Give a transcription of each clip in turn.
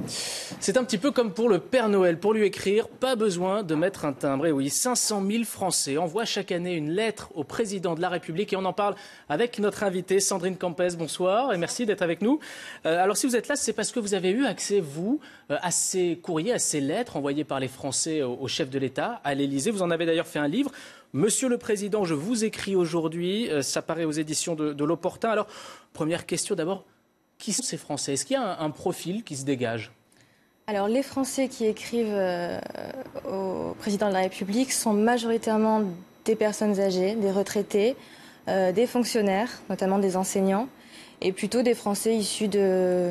C'est un petit peu comme pour le Père Noël. Pour lui écrire, pas besoin de mettre un timbre. Et oui, 500 000 Français envoient chaque année une lettre au président de la République. Et on en parle avec notre invitée, Sandrine Campès. Bonsoir et merci d'être avec nous. Alors si vous êtes là, c'est parce que vous avez eu accès, vous, à ces courriers, à ces lettres envoyées par les Français au chef de l'État, à l'Élysée. Vous en avez d'ailleurs fait un livre. Monsieur le Président, je vous écris aujourd'hui. Ça paraît aux éditions de l'Opportun. Alors, première question d'abord. Qui sont ces Français? Est-ce qu'il y a un profil qui se dégage? Alors, les Français qui écrivent au président de la République sont majoritairement des personnes âgées, des retraités, des fonctionnaires, notamment des enseignants, et plutôt des Français issus de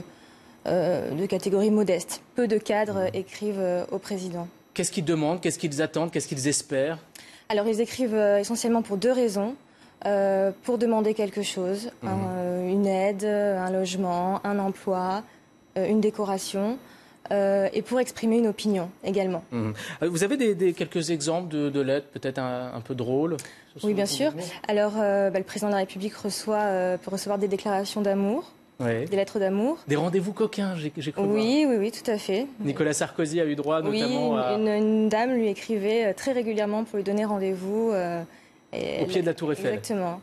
catégories modestes. Peu de cadres écrivent au président. Qu'est-ce qu'ils demandent? Qu'est-ce qu'ils attendent? Qu'est-ce qu'ils espèrent? Alors, ils écrivent essentiellement pour deux raisons. Pour demander quelque chose, une aide, un logement, un emploi, une décoration. Et pour exprimer une opinion également. Vous avez quelques exemples de lettres, peut-être un peu drôles? Oui, bien sûr. Alors, le président de la République peut recevoir des déclarations d'amour, des lettres d'amour. Des rendez-vous coquins, j'ai cru voir. Oui, tout à fait. Nicolas Sarkozy a eu droit notamment à... Une dame lui écrivait très régulièrement pour lui donner rendez-vous. Au pied de la Tour Eiffel. Exactement.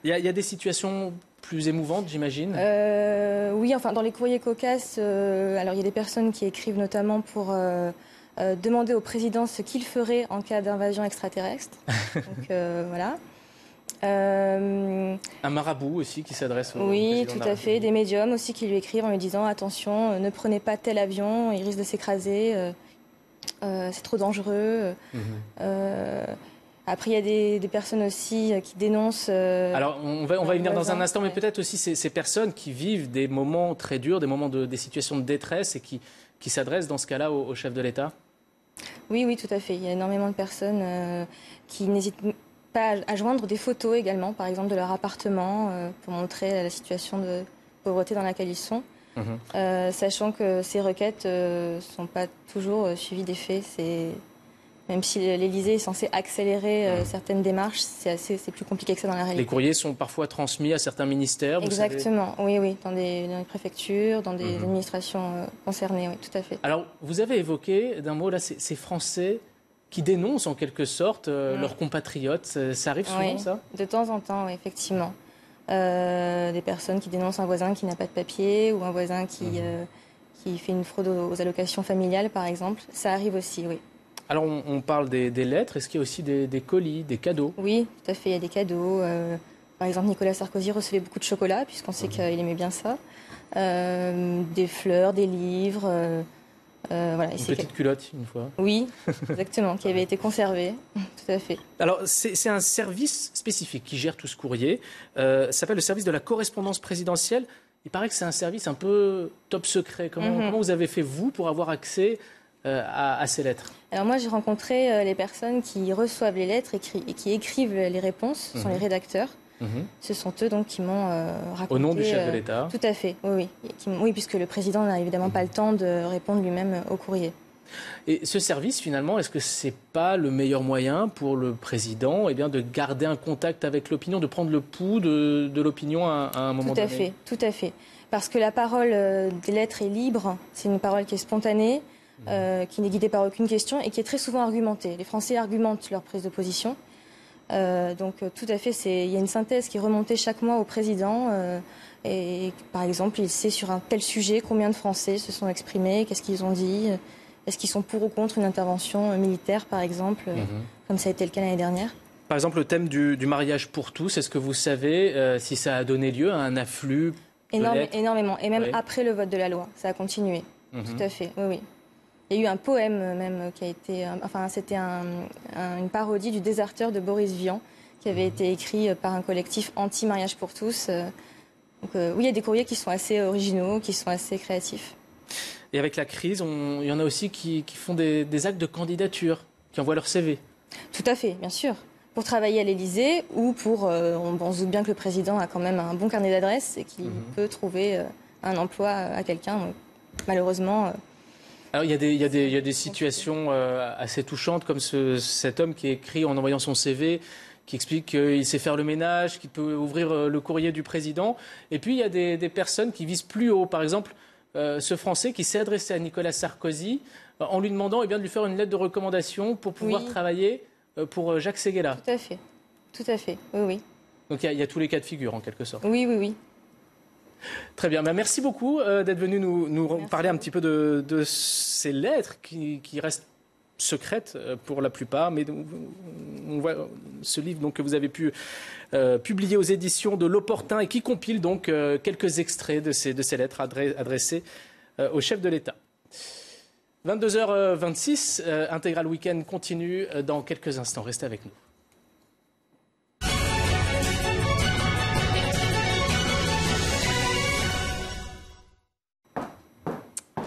Il y a des situations plus émouvantes, j'imagine? Oui, enfin, dans les courriers cocasses, alors il y a des personnes qui écrivent notamment pour demander au président ce qu'il ferait en cas d'invasion extraterrestre. Donc voilà. Un marabout aussi qui s'adresse au Oui, président tout à fait. Des médiums aussi qui lui écrivent en lui disant attention, ne prenez pas tel avion, il risque de s'écraser, c'est trop dangereux. Après, il y a des personnes aussi qui dénoncent... Alors, on va y venir dans un instant, mais peut-être aussi ces personnes qui vivent des moments très durs, des situations de détresse et qui s'adressent dans ce cas-là au chef de l'État? Oui, tout à fait. Il y a énormément de personnes qui n'hésitent pas à joindre des photos également, par exemple de leur appartement, pour montrer la situation de pauvreté dans laquelle ils sont. Sachant que ces requêtes ne sont pas toujours suivies des faits. Même si l'Élysée est censé accélérer certaines démarches, c'est plus compliqué que ça dans la réalité. Les courriers sont parfois transmis à certains ministères, Exactement, oui, dans les préfectures, dans des administrations concernées, oui, tout à fait. Alors, vous avez évoqué d'un mot là ces Français qui dénoncent en quelque sorte leurs compatriotes. Ça arrive souvent, ça? De temps en temps, oui, effectivement. Des personnes qui dénoncent un voisin qui n'a pas de papier ou un voisin qui fait une fraude aux allocations familiales, par exemple. Ça arrive aussi, oui. Alors, on parle des lettres. Est-ce qu'il y a aussi des colis, des cadeaux? Oui, tout à fait. Il y a des cadeaux. Par exemple, Nicolas Sarkozy recevait beaucoup de chocolat, puisqu'on sait qu'il aimait bien ça. Des fleurs, des livres. Voilà. Une petite culotte, une fois. Oui, exactement, qui avait été conservée. Tout à fait. Alors, c'est un service spécifique qui gère tout ce courrier. Ça s'appelle le service de la correspondance présidentielle. Il paraît que c'est un service un peu top secret. Comment vous avez fait, vous, pour avoir accès à ces lettres? Alors moi, j'ai rencontré les personnes qui reçoivent les lettres et qui écrivent les réponses. Ce sont les rédacteurs. Ce sont eux donc qui m'ont raconté... Au nom du chef de l'État? Tout à fait, oui. Oui, puisque le président n'a évidemment pas le temps de répondre lui-même au courrier. Et ce service, finalement, est-ce que c'est pas le meilleur moyen pour le président de garder un contact avec l'opinion, de prendre le pouls de l'opinion à un moment donné? Tout à fait. Parce que la parole des lettres est libre. C'est une parole qui est spontanée. Qui n'est guidée par aucune question et qui est très souvent argumentée. Les Français argumentent leur prise de position. Donc tout à fait, il y a une synthèse qui est remontée chaque mois au président. Et par exemple, il sait sur un tel sujet combien de Français se sont exprimés, qu'est-ce qu'ils ont dit, est-ce qu'ils sont pour ou contre une intervention militaire, par exemple, comme ça a été le cas l'année dernière. Par exemple, le thème du mariage pour tous, est-ce que vous savez si ça a donné lieu à un afflux Énormément. Et même après le vote de la loi, ça a continué. Tout à fait, oui. Il y a eu un poème même qui a été... Enfin, c'était une parodie du Déserteur de Boris Vian qui avait été écrit par un collectif anti-mariage pour tous. Donc oui, il y a des courriers qui sont assez originaux, qui sont assez créatifs. Et avec la crise, il y en a aussi qui font des actes de candidature, qui envoient leur CV. Tout à fait, bien sûr. Pour travailler à l'Élysée ou pour... on se doute bien que le président a quand même un bon carnet d'adresses et qu'il peut trouver un emploi à quelqu'un. Donc, malheureusement... Alors, il y a des situations assez touchantes, comme cet homme qui écrit en envoyant son CV, qui explique qu'il sait faire le ménage, qu'il peut ouvrir le courrier du président. Et puis, il y a des personnes qui visent plus haut. Par exemple, ce Français qui s'est adressé à Nicolas Sarkozy en lui demandant de lui faire une lettre de recommandation pour pouvoir travailler pour Jacques Séguéla. Tout à fait. Tout à fait. Oui, oui. Donc il y a tous les cas de figure en quelque sorte. Oui, oui, oui. Très bien. Merci beaucoup d'être venu nous parler un petit peu de ces lettres qui restent secrètes pour la plupart, mais on voit ce livre donc, que vous avez pu publier aux éditions de L'Opportun et qui compile donc quelques extraits de ces lettres adressées au chef de l'État. 22h26, Intégral Week-end continue dans quelques instants. Restez avec nous.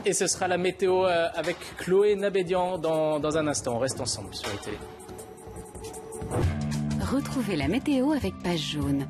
Et ce sera la météo avec Chloé Nabédian dans un instant. On reste ensemble sur les télé. Retrouvez la météo avec Page Jaune.